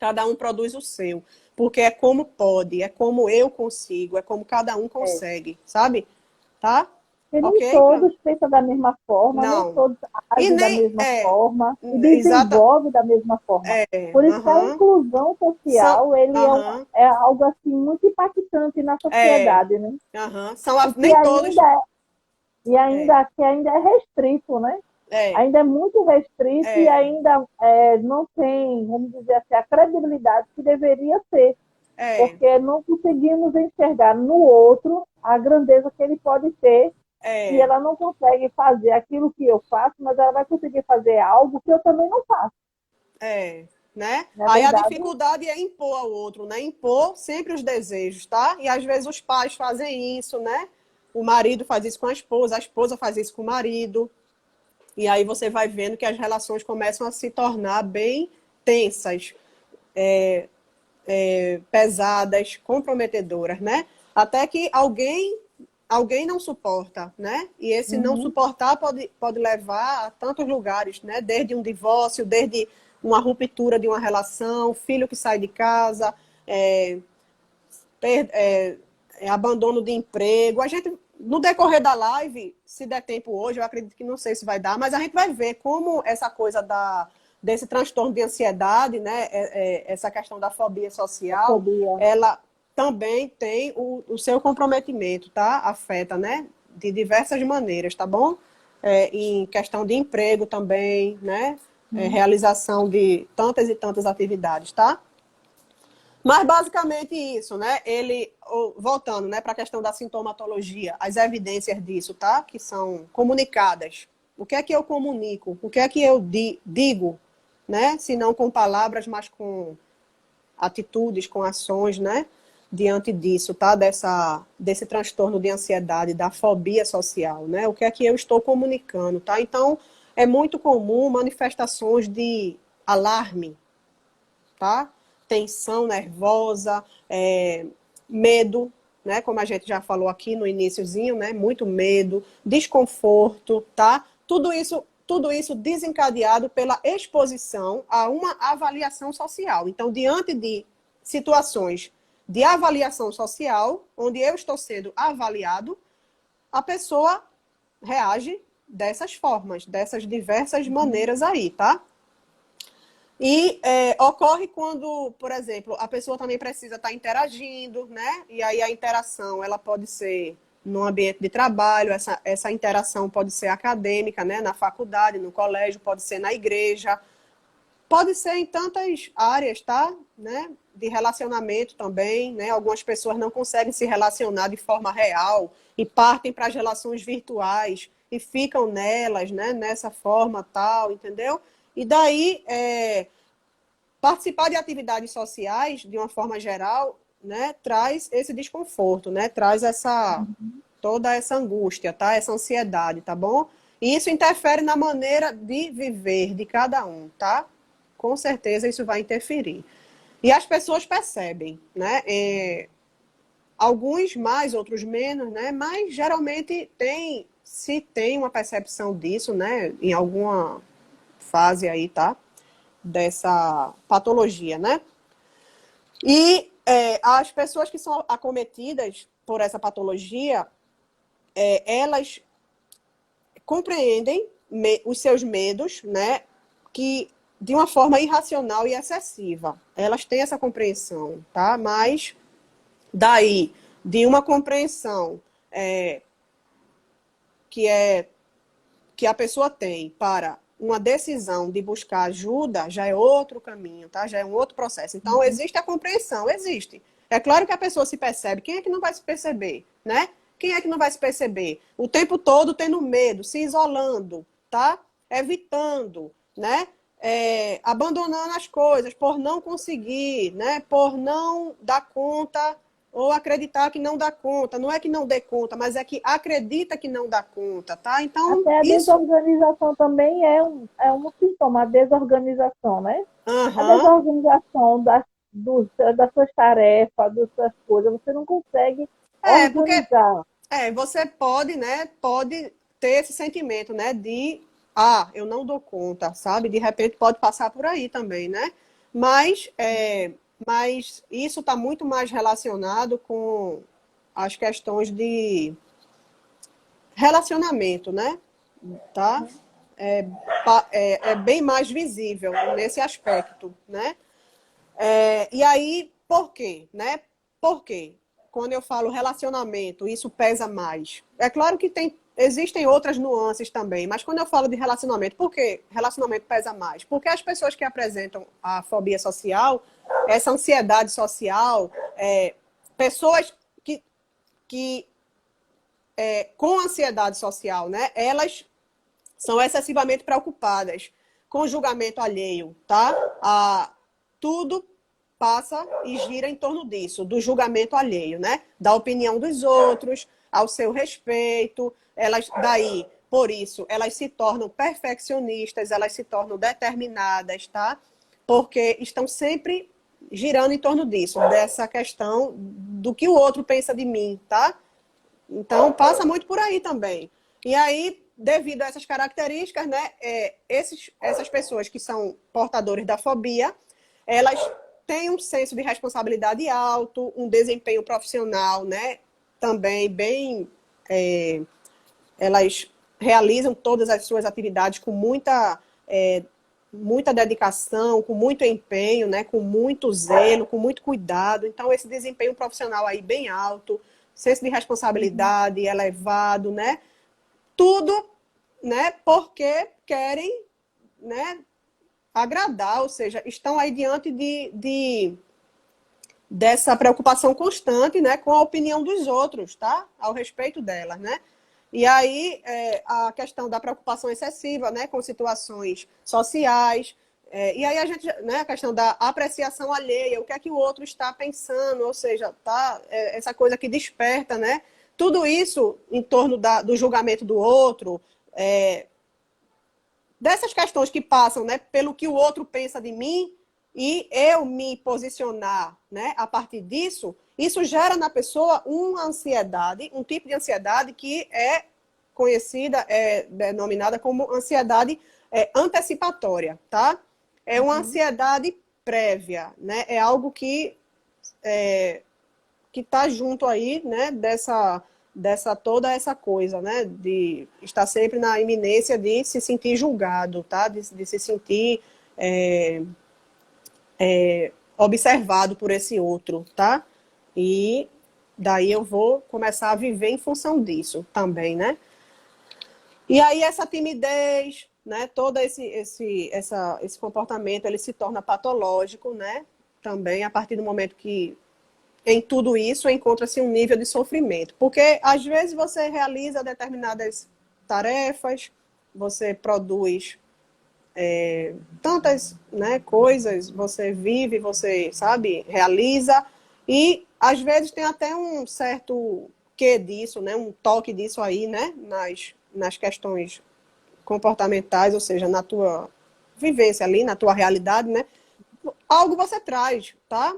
cada um produz o seu. Porque é como pode, é como eu consigo, é como cada um é. consegue, sabe? Tá? E nem Ok? todos pensam da mesma forma, nem Não. todos E agem da nem mesma forma e exata. desenvolvem da mesma forma. Por isso que a Aham. inclusão São. social ele Aham. é algo assim muito impactante na É. sociedade, né? Aham. E que Nem todos. ainda que ainda é restrito, né? É. Ainda é muito restrito e É. ainda não tem, vamos dizer assim, a credibilidade que deveria ter, É. porque não conseguimos enxergar no outro a grandeza que ele pode ter e É. ela não consegue fazer aquilo que eu faço, mas ela vai conseguir fazer algo que eu também não faço, É. Né? não é Aí a verdade? dificuldade é impor ao outro, né? Impor sempre os desejos, tá? E às vezes os pais fazem isso, né? O marido faz isso com a esposa faz isso com o marido. E aí você vai vendo que as relações começam a se tornar bem tensas, pesadas, comprometedoras, né? Até que alguém não suporta, né? E esse não Uhum. suportar pode levar a tantos lugares, né? Desde um divórcio, desde uma ruptura de uma relação, filho que sai de casa, é, per, é, abandono de emprego. A gente, no decorrer da live, se der tempo hoje, eu acredito que não sei se vai dar, mas a gente vai ver como essa coisa desse transtorno de ansiedade, né, essa questão da fobia A social, fobia. ela também tem o seu comprometimento, tá? Afeta, né? De diversas maneiras, tá bom? Em questão de emprego também, né? Uhum. Realização de tantas e tantas atividades, tá? Mas basicamente isso, né? Ele, voltando, né, para a questão da sintomatologia, as evidências disso, tá? Que são comunicadas. O que é que eu comunico? O que é que eu digo, né? Se não com palavras, mas com atitudes, com ações, né? Diante disso, tá? Desse transtorno de ansiedade, da fobia social, né? O que é que eu estou comunicando, tá? Então, é muito comum manifestações de alarme, tá? Tensão nervosa, medo, né? Como a gente já falou aqui no iniciozinho, né? Muito medo, desconforto, tá? Tudo isso desencadeado pela exposição a uma avaliação social. Então, diante de situações de avaliação social, onde eu estou sendo avaliado, a pessoa reage dessas formas, dessas diversas maneiras aí, tá? E ocorre quando, por exemplo, a pessoa também precisa estar interagindo, né? E aí a interação ela pode ser no ambiente de trabalho, essa interação pode ser acadêmica, né, na faculdade, no colégio, pode ser na igreja, pode ser em tantas áreas, tá? Né? De relacionamento também, né? Algumas pessoas não conseguem se relacionar de forma real e partem para as relações virtuais e ficam nelas, né? Nessa forma tal, entendeu? E daí, participar de atividades sociais, de uma forma geral, né? Traz esse desconforto, né? Traz toda essa angústia, tá? Essa ansiedade, tá bom? E isso interfere na maneira de viver de cada um, tá? Com certeza isso vai interferir. E as pessoas percebem, né? Alguns mais, outros menos, né? Mas geralmente se tem uma percepção disso, né? Em alguma fase aí, tá? Dessa patologia, né? E as pessoas que são acometidas por essa patologia, elas compreendem os seus medos, né? Que de uma forma irracional e excessiva. Elas têm essa compreensão, tá? Mas daí, de uma compreensão que a pessoa tem para uma decisão de buscar ajuda, já é outro caminho, tá? Já é um outro processo. Então, existe a compreensão, existe. É claro que a pessoa se percebe. Quem é que não vai se perceber, né? Quem é que não vai se perceber? O tempo todo tendo medo, se isolando, tá? Evitando, né? Abandonando as coisas por não conseguir, né? Por não dar conta ou acreditar que não dá conta. Não é que não dê conta, mas é que acredita que não dá conta, tá? Então, Até a isso... desorganização também é um sintoma, a desorganização, né? A Aham. desorganização das suas tarefas, das suas coisas, você não consegue Porque organizar. você pode, né? Pode ter esse sentimento, né? De, eu não dou conta, sabe? De repente pode passar por aí também, né? Mas, mas isso está muito mais relacionado com as questões de relacionamento, né? Tá? É bem mais visível nesse aspecto, né? E aí, por quê? Né? Por quê? Quando eu falo relacionamento, isso pesa mais. É claro que existem outras nuances também, mas quando eu falo de relacionamento, por que relacionamento pesa mais? Porque as pessoas que apresentam a fobia social, essa ansiedade social, pessoas que com ansiedade social, né? Elas são excessivamente preocupadas com o julgamento alheio, tá? Tudo passa e gira em torno disso, do julgamento alheio, né? Da opinião dos outros, ao seu respeito. Elas, daí, por isso, elas se tornam perfeccionistas, elas se tornam determinadas, tá? Porque estão sempre girando em torno disso, dessa questão do que o outro pensa de mim, tá? Então, passa muito por aí também. E aí, devido a essas características, né, essas pessoas que são portadores da fobia, elas têm um senso de responsabilidade alto, um desempenho profissional, né, também bem... elas realizam todas as suas atividades com muita dedicação, com muito empenho, né, com muito zelo, com muito cuidado. Então, esse desempenho profissional aí bem alto, senso de responsabilidade elevado, né? Tudo, né, porque querem, né, agradar, ou seja, estão aí diante dessa preocupação constante, né, com a opinião dos outros, tá? Ao respeito delas, né? E aí, a questão da preocupação excessiva, né, com situações sociais, e aí a gente, né, a questão da apreciação alheia, o que é que o outro está pensando, ou seja, tá, essa coisa que desperta, né? Tudo isso em torno do julgamento do outro, dessas questões que passam, né, pelo que o outro pensa de mim e eu me posicionar, né, a partir disso, isso gera na pessoa uma ansiedade, um tipo de ansiedade que é conhecida, denominada como ansiedade antecipatória, tá? É uma ansiedade prévia, né? É algo que está junto aí, né, dessa toda essa coisa, né, de estar sempre na iminência de se sentir julgado, tá, de se sentir observado por esse outro, tá, e daí eu vou começar a viver em função disso também, né? E aí essa timidez, né, todo esse comportamento, ele se torna patológico, né? Também a partir do momento que em tudo isso encontra-se um nível de sofrimento. Porque às vezes você realiza determinadas tarefas, você produz tantas, né, coisas, você vive, você, sabe, realiza, e às vezes tem até um certo quê disso, né, um toque disso aí, né, nas questões comportamentais, ou seja, na tua vivência ali, na tua realidade, né, algo você traz, tá?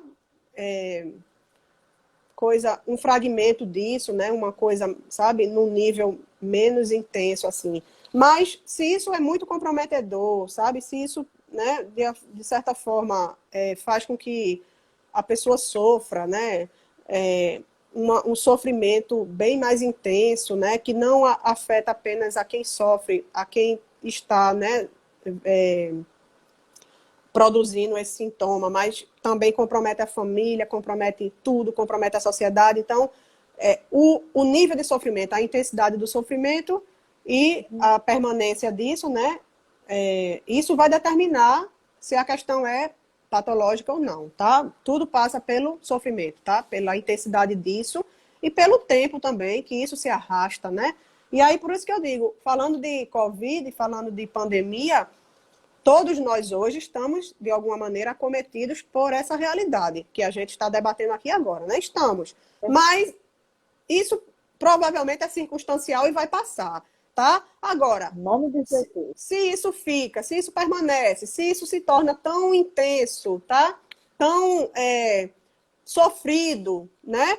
Um fragmento disso, né, uma coisa, sabe, num nível menos intenso, assim. Mas se isso é muito comprometedor, sabe, se isso, né, de certa forma, faz com que a pessoa sofra, né, um sofrimento bem mais intenso, né, que não afeta apenas a quem sofre, a quem está, né, produzindo esse sintoma, mas também compromete a família, compromete tudo, compromete a sociedade. Então, o nível de sofrimento, a intensidade do sofrimento e a permanência disso, né? Isso vai determinar se a questão é patológica ou não, tá? Tudo passa pelo sofrimento, tá? Pela intensidade disso e pelo tempo também que isso se arrasta, né? E aí, por isso que eu digo, falando de Covid, falando de pandemia, todos nós hoje estamos, de alguma maneira, acometidos por essa realidade que a gente está debatendo aqui agora, né? Estamos. Mas isso provavelmente é circunstancial e vai passar, tá? Agora, Em nome de Jesus. se isso fica, se isso permanece, se isso se torna tão intenso, tá? Tão sofrido, né?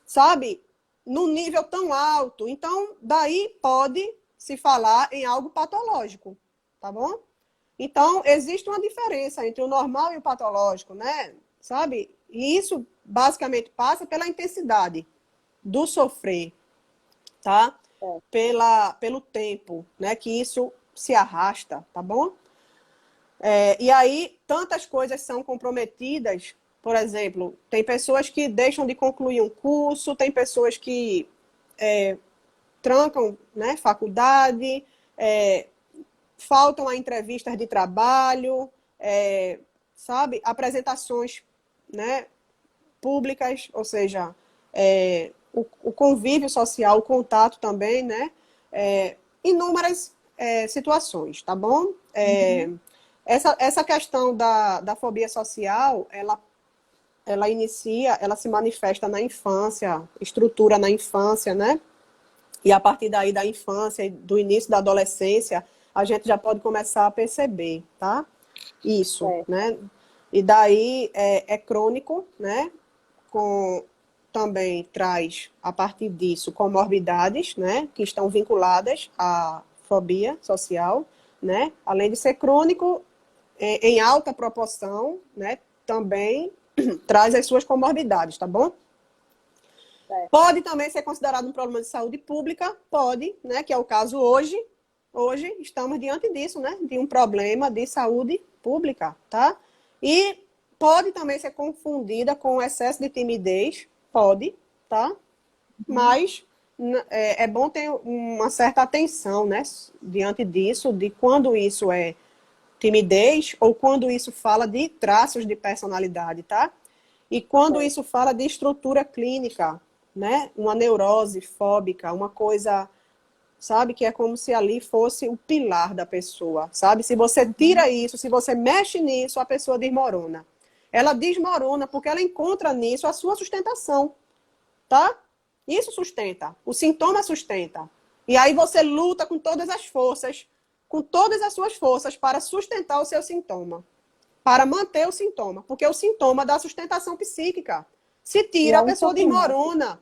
Sabe? Num nível tão alto. Então, daí pode se falar em algo patológico, tá bom? Então, existe uma diferença entre o normal e o patológico, né? Sabe? E isso basicamente passa pela intensidade do sofrer, tá? Pelo tempo, né? Que isso se arrasta, tá bom? E aí, tantas coisas são comprometidas. Por exemplo, tem pessoas que deixam de concluir um curso, tem pessoas que trancam, né, faculdade, faltam a entrevistas de trabalho, sabe, apresentações, né, públicas, ou seja, o convívio social, o contato também, né, inúmeras situações, tá bom? Essa questão da fobia social, ela se manifesta na infância, estrutura na infância, né? E a partir daí da infância e do início da adolescência, a gente já pode começar a perceber, tá? Isso, né? E daí é crônico, né? Também traz, a partir disso, comorbidades, né? Que estão vinculadas à fobia social, né? Além de ser crônico, em alta proporção, né? Também traz as suas comorbidades, tá bom? Pode também ser considerado um problema de saúde pública, pode, né, que é o caso hoje. Hoje estamos diante disso, né, de um problema de saúde pública, tá? E pode também ser confundida com excesso de timidez, pode, tá? Mas é bom ter uma certa atenção, né, diante disso, de quando isso é timidez ou quando isso fala de traços de personalidade, tá? E quando isso fala de estrutura clínica, né? Uma neurose fóbica, uma coisa, sabe, que é como se ali fosse o pilar da pessoa, sabe? Se você tira isso, se você mexe nisso, a pessoa desmorona. Ela desmorona porque ela encontra nisso a sua sustentação, tá? Isso sustenta, o sintoma sustenta. E aí você luta com todas as forças, com todas as suas forças para sustentar o seu sintoma, para manter o sintoma, porque o sintoma dá sustentação psíquica. Se tira, a pessoa desmorona.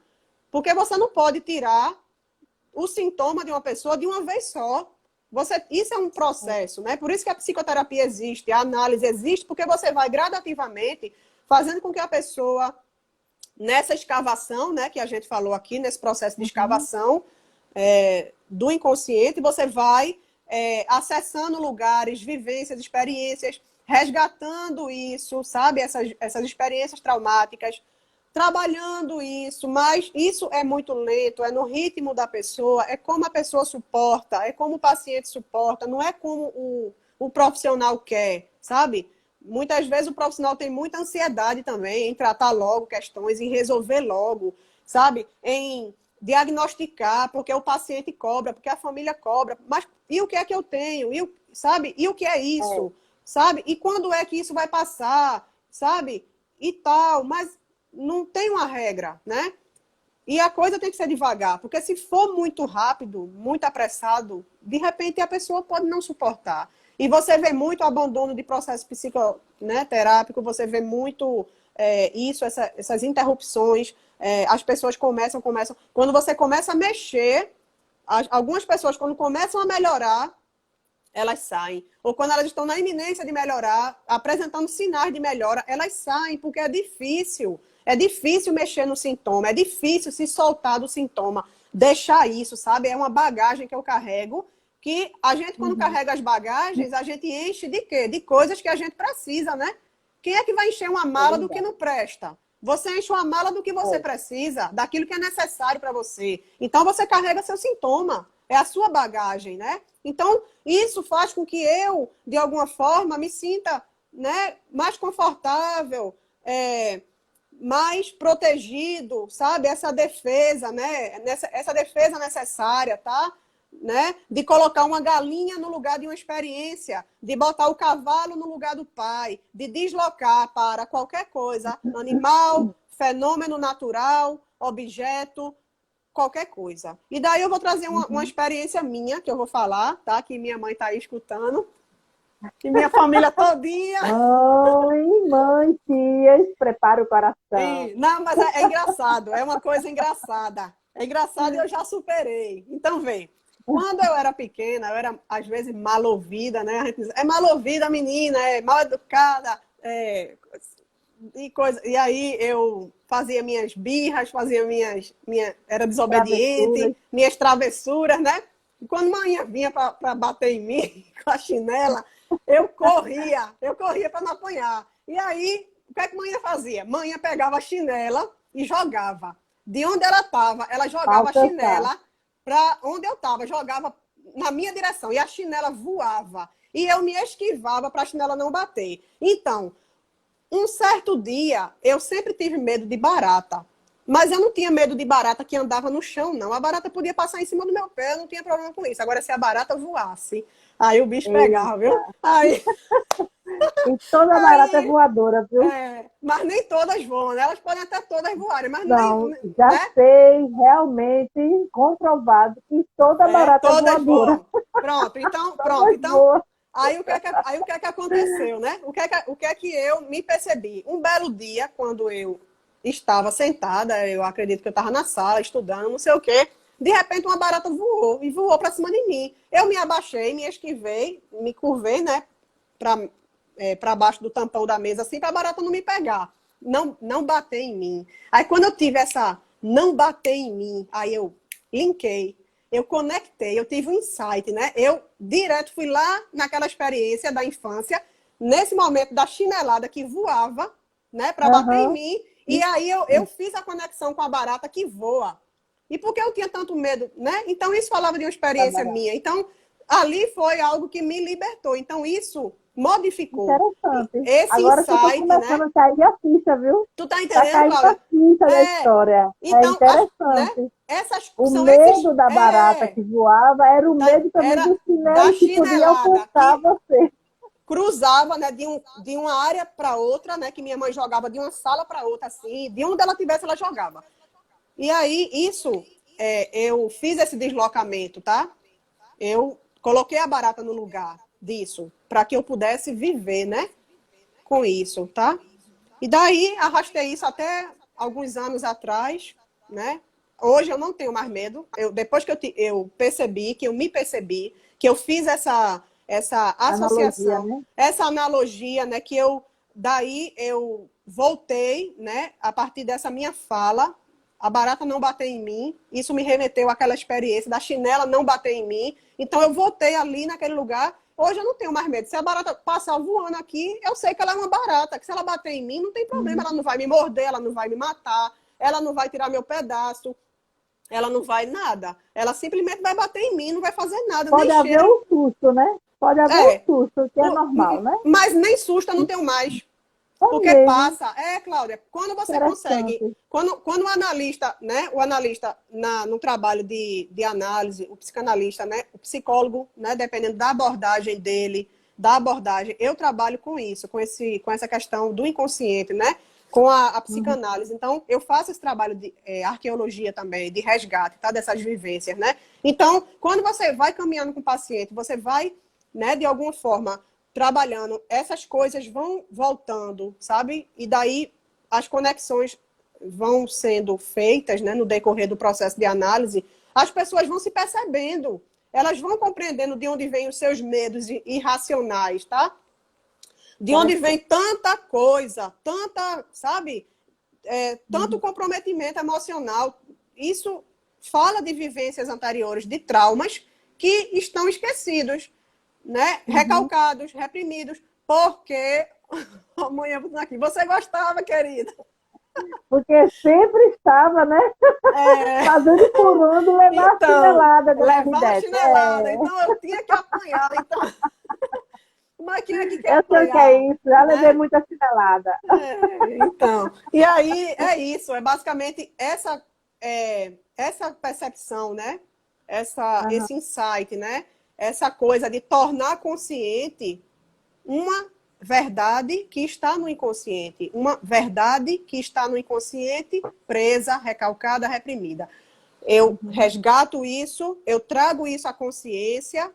Porque você não pode tirar o sintoma de uma pessoa de uma vez só. Isso é um processo, né? Por isso que a psicoterapia existe, a análise existe, porque você vai gradativamente fazendo com que a pessoa, nessa escavação, né, que a gente falou aqui, nesse processo de escavação do inconsciente, você vai acessando lugares, vivências, experiências, resgatando isso, sabe? Essas experiências traumáticas, trabalhando isso, mas isso é muito lento, é no ritmo da pessoa, é como a pessoa suporta, é como o paciente suporta, não é como o profissional quer, sabe? Muitas vezes o profissional tem muita ansiedade também em tratar logo questões, em resolver logo, sabe? Em diagnosticar, porque o paciente cobra, porque a família cobra, mas e o que é que eu tenho? Sabe? E o que é isso? Sabe? E quando é que isso vai passar? Sabe? E tal, mas não tem uma regra, né? E a coisa tem que ser devagar, porque se for muito rápido, muito apressado, de repente a pessoa pode não suportar. E você vê muito abandono de processo psicoterápico, você vê muito essas interrupções, as pessoas começam. Quando você começa a mexer, algumas pessoas, quando começam a melhorar, elas saem. Ou quando elas estão na iminência de melhorar, apresentando sinais de melhora, elas saem, porque é difícil. É difícil mexer no sintoma, é difícil se soltar do sintoma, deixar isso, sabe? É uma bagagem que eu carrego, que a gente, quando carrega as bagagens, a gente enche de quê? De coisas que a gente precisa, né? Quem é que vai encher uma mala do que não presta? Você enche uma mala do que você precisa, daquilo que é necessário para você. Então, você carrega seu sintoma. É a sua bagagem, né? Então, isso faz com que eu, de alguma forma, me sinta, né, mais confortável, mais protegido, sabe? Essa defesa, né? Essa defesa necessária, tá? Né? De colocar uma galinha no lugar de uma experiência, de botar o cavalo no lugar do pai, de deslocar para qualquer coisa, animal, fenômeno natural, objeto, qualquer coisa. E daí eu vou trazer uma experiência minha, que eu vou falar, tá? Que minha mãe está aí escutando, que minha família todinha... Mãe, tias, prepara o coração. Não, mas é engraçado, é uma coisa engraçada. É engraçado e eu já superei. Então, vem. Quando eu era pequena, eu era, às vezes, mal ouvida, né? A gente diz, é mal ouvida a menina, é mal educada, e aí eu fazia minhas birras, era desobediente, minhas travessuras, né? E quando manhã vinha para bater em mim com a chinela, eu corria para não apanhar. E aí, o que é que manhã fazia? Manhã pegava a chinela e jogava. De onde ela estava, ela jogava a chinela para onde eu estava, jogava na minha direção. E a chinela voava. E eu me esquivava para a chinela não bater. Então, um certo dia, eu sempre tive medo de barata. Mas eu não tinha medo de barata que andava no chão, não. A barata podia passar em cima do meu pé, eu não tinha problema com isso. Agora, se a barata voasse, aí o bicho pegava, viu? Aí... E toda barata é voadora, viu? Mas nem todas voam, né? Elas podem até todas voarem, mas não, nem... já né? sei, realmente, comprovado, que toda barata é voadora. Voam. Pronto, então... Voam. Aí o que é que aconteceu, né? O que é que eu me percebi? Um belo dia, quando eu estava sentada, eu acredito que eu estava na sala, estudando, não sei o quê, de repente uma barata voou, e voou para cima de mim. Eu me abaixei, me esquivei, me curvei, né, para baixo do tampão da mesa, assim, para a barata não me pegar. Não bater em mim. Aí quando eu tive essa não bater em mim, aí eu linkei, eu conectei, eu tive um insight, né? Eu direto fui lá naquela experiência da infância, nesse momento da chinelada que voava, né, para bater em mim, e aí eu fiz a conexão com a barata que voa. E por que eu tinha tanto medo, né? Então isso falava de uma experiência minha. Então ali foi algo que me libertou. Então isso modificou. Interessante. Esse agora insight, você tá começando a cair a ficha, viu? Tu tá entendendo, caindo a ficha da história. Então, interessante. né? O medo da barata que voava era o medo também do chinelo que podia alcançar você. Cruzava, né, de uma área para outra, né, que minha mãe jogava de uma sala para outra, assim, de onde ela tivesse, ela jogava. E aí, eu fiz esse deslocamento, tá? Eu coloquei a barata no lugar disso, para que eu pudesse viver, né, com isso, tá? E daí, arrastei isso até alguns anos atrás, né? Hoje eu não tenho mais medo. Depois que eu percebi, que eu me percebi, que eu fiz essa associação, né? essa analogia, né? Daí eu voltei, né? A partir dessa minha fala, a barata não bater em mim, isso me remeteu àquela experiência da chinela não bater em mim. Então eu voltei ali naquele lugar Hoje eu não tenho mais medo. Se a barata passar voando aqui, eu sei que ela é uma barata, que se ela bater em mim, não tem problema. Ela não vai me morder, ela não vai me matar, ela não vai tirar meu pedaço, ela não vai nada. Ela simplesmente vai bater em mim, não vai fazer nada, Pode nem haver cheira. um susto, né? Pode haver um É, susto, que é normal, né? mas nem susto eu não tenho mais. É Porque mesmo, passa, Cláudia, quando você consegue, interessante. quando o analista, né, no trabalho de análise, o psicanalista, né, o psicólogo, né, dependendo da abordagem dele, eu trabalho com isso, com essa questão do inconsciente, né, com a Uhum. psicanálise. Então, eu faço esse trabalho de arqueologia também, de resgate, tá, dessas vivências, né. Então, quando você vai caminhando com o paciente, você vai, né, de alguma forma trabalhando, essas coisas vão voltando, sabe? E daí as conexões vão sendo feitas, né, no decorrer do processo de análise, as pessoas vão se percebendo, elas vão compreendendo de onde vêm os seus medos irracionais, tá? De onde vem Interessante. tanta coisa, tanta, sabe? Tanto Uhum. comprometimento emocional. Isso fala de vivências anteriores, de traumas que estão esquecidos, né? Uhum. Recalcados, reprimidos, porque amanhã aqui. Você gostava, querida? Porque sempre estava, né? É, Fazendo por onde levar a então, chinelada de levar a Ardete. chinelada. Então, eu tinha que apanhar. Então, mas quem é que quer Eu sei o que é apanhar? isso, já levei Né? muita chinelada. Então, e aí é isso, é basicamente essa percepção, né? Aham. Esse insight, né? Essa coisa de tornar consciente uma verdade que está no inconsciente, uma verdade que está no inconsciente presa, recalcada, reprimida. Eu Uhum. resgato isso, eu trago isso à consciência,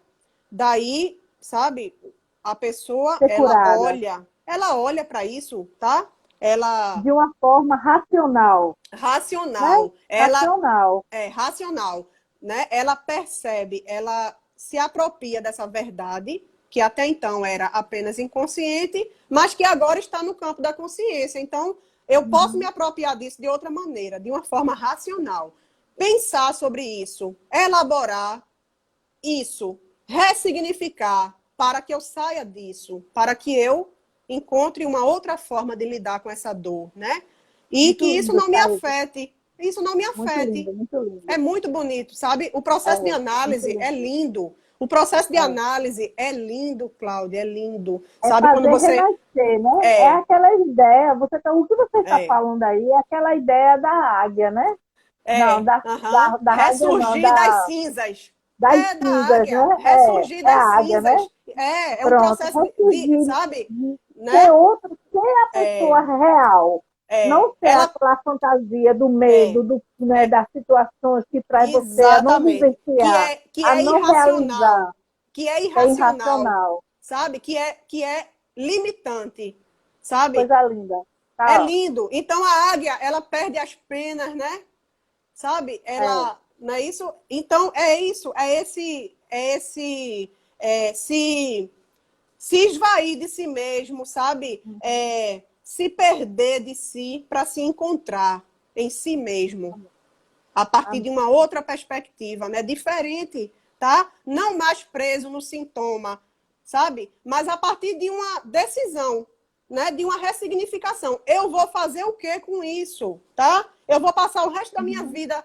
daí, sabe, a pessoa, Ser curada. ela olha para isso, tá? Ela De uma forma racional, né? racional, ela Racional. é racional, né? Ela percebe, ela se apropria dessa verdade que até então era apenas inconsciente, mas que agora está no campo da consciência. Então, eu posso me Uhum. apropriar disso de outra maneira, de uma forma racional. Pensar sobre isso, elaborar isso, ressignificar para que eu saia disso, para que eu encontre uma outra forma de lidar com essa dor, né? E que Muito isso lindo, não me Thaís. afete. Isso não me Muito afete. lindo, muito É lindo. muito bonito, sabe? O É, processo de muito análise é lindo. lindo. O processo de É. análise é lindo, Cláudia, é lindo. É Sabe quando fazer você renascer, né? É é, aquela ideia. O que você está é, falando aí é aquela ideia da águia, né? Não, da águia não, ressurgir das cinzas. das É da cinzas, águia, né? ressurgir É das a águia, né? cinzas. É um Pronto, processo ressurgir, sabe, de ser né? outro, ser a pessoa real, não ser Ela aquela fantasia do é, medo, né, é das situações que traz você a não exatamente, vivenciar, que a é não irracional, realizar, que é que é irracional, irracional. sabe? Que é limitante, sabe? Coisa linda. É Tá, ó. lindo. Então a águia, ela perde as penas, né? Sabe? É. Ela, não é isso? Então é isso, se esvair de si mesmo, sabe? Se perder de si para se encontrar em si mesmo, a partir de Amém. uma outra perspectiva, né? Diferente, tá? Não mais preso no sintoma, sabe? Mas a partir de uma decisão, né? De uma ressignificação. Eu vou fazer o que com isso, tá? Eu vou passar o resto da minha vida,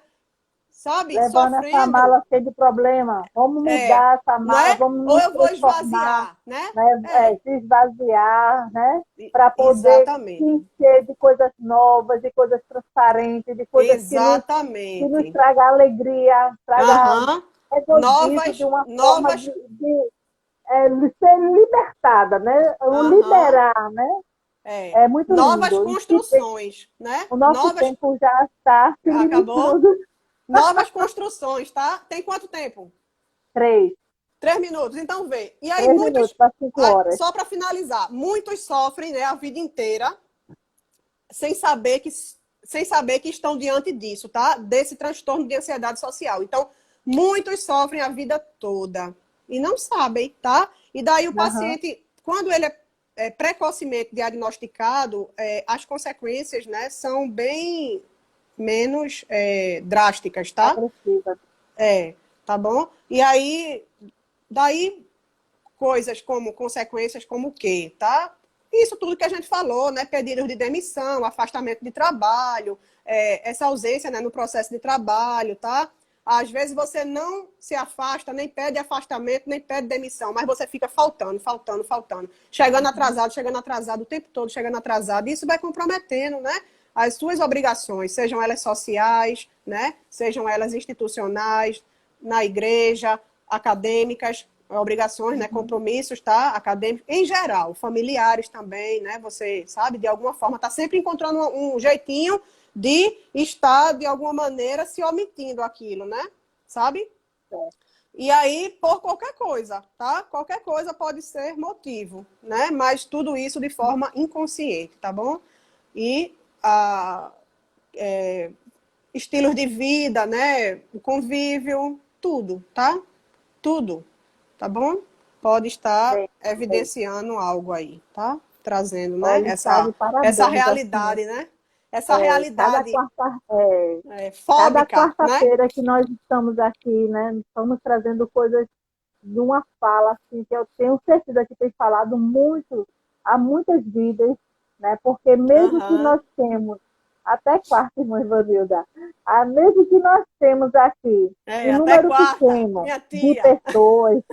sabe? Levando essa Sofrendo, mala cheia de problema. Vamos é, mudar essa mala, né? vamos Ou nos eu vou transformar, esvaziar, né? né? É, Se esvaziar, né? Para poder se exatamente. encher de coisas novas, de coisas transparentes, de coisas que nos Exatamente. traga alegria, traga Aham. regozijo de Novas, uma forma novas, de ser libertada, né? O aham. liberar, né? É, É muito novas lindo. construções, né? O nosso tempo já está se Acabou? limitando. Novas construções, tá? Tem quanto tempo? 3, 3 minutos. Então vê. E aí 3 minutos para 5 horas. só para finalizar, muitos sofrem, né, a vida inteira sem saber que estão diante disso, tá? Desse transtorno de ansiedade social. Então, muitos sofrem a vida toda e não sabem, tá? E daí o Aham. paciente, quando ele é precocemente diagnosticado, as consequências, né, são bem menos drásticas, tá? Agressiva. É, tá bom? E aí, daí coisas como consequências como o quê, tá? Isso tudo que a gente falou, né? Pedidos de demissão, afastamento de trabalho, essa ausência, né, no processo de trabalho, tá? Às vezes você não se afasta, nem pede afastamento, nem pede demissão, mas você fica faltando, faltando, faltando. Chegando atrasado o tempo todo, chegando atrasado. Isso vai comprometendo, né? As suas obrigações, sejam elas sociais, né? Sejam elas institucionais, na igreja, acadêmicas, obrigações, né? Compromissos, tá? Acadêmicos, em geral, familiares também, né? Você, sabe, de alguma forma, está sempre encontrando um jeitinho de estar, de alguma maneira, se omitindo aquilo, né? Sabe? E aí, por qualquer coisa, tá? Qualquer coisa pode ser motivo, né? Mas tudo isso de forma inconsciente, tá bom? E estilos de vida, né? O convívio, tudo, tá? Tudo, tá bom? Pode estar Bem, bem. evidenciando algo aí, tá? Trazendo, né? Olha, está de Essa parabéns, assim, realidade, né? Essa realidade cada fóbica, né? quarta-feira que nós estamos aqui, né, estamos trazendo coisas de uma fala assim, que eu tenho certeza que tem falado muito a muitas vidas, né, porque mesmo que Aham. nós temos, até quarta, irmã Ivanilda, mesmo que nós temos aqui um Até número quarta, pequeno minha de tia. pessoas,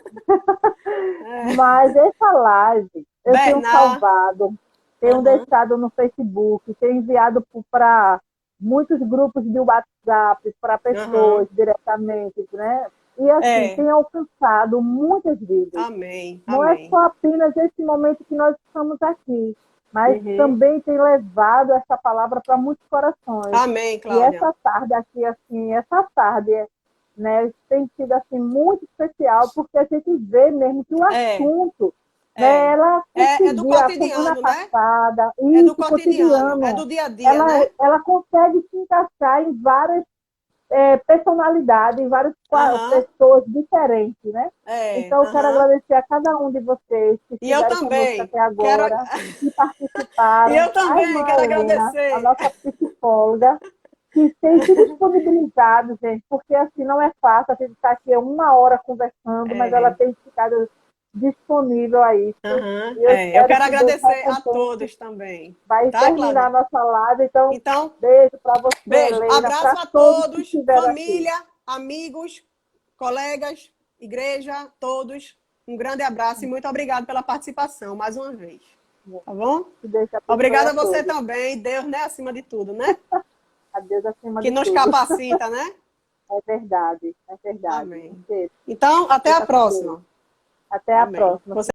mas essa live eu tenho Bernard. salvado, tenho Aham. deixado no Facebook, tenho enviado para muitos grupos de WhatsApp, para Aham. pessoas diretamente, né? E assim, É. tem alcançado muitas vidas. Amém. Não é Amém. só apenas esse momento que nós estamos aqui, mas Uhum. também tem levado essa palavra para muitos corações. Amém, E Cláudia. essa tarde aqui, assim, essa tarde, né, tem sido assim muito especial, porque a gente vê mesmo que o É, assunto, né, é. ela É do conseguia a semana cotidiano, né? passada, É do isso cotidiano, é cotidiano, do dia a dia, ela, né? ela consegue se encaixar em várias personalidades, várias Aham. pessoas diferentes, né? Então, eu quero Aham. agradecer a cada um de vocês que E eu estiveram conosco também até quero. agora, que E participaram. eu A também irmã quero Helena, a agradecer. nossa psicóloga, que tem se disponibilizado, gente, porque assim não é fácil, a gente está aqui 1 hora conversando, mas ela É. tem ficado disponível a isso. Aham. E eu É. Eu espero quero que Deus agradecer a recompense. todos também. Vai Tá, terminar a Cláudia? nossa live, então Então, beijo para você, beijo. Helena, Abraço para a todos que todos, estiveram aqui. família, amigos, colegas, igreja, todos. Um grande abraço e muito obrigado pela participação mais uma vez. Tá bom? Que Deus te abençoe Obrigada a a você todos. também. Deus, né, acima de tudo, né? A Deus acima Que de nos tudo. capacita, né? É verdade, é verdade. Um Amém. beijo. Então, até a Fica com Deus. próxima. Até a Amém. próxima. Você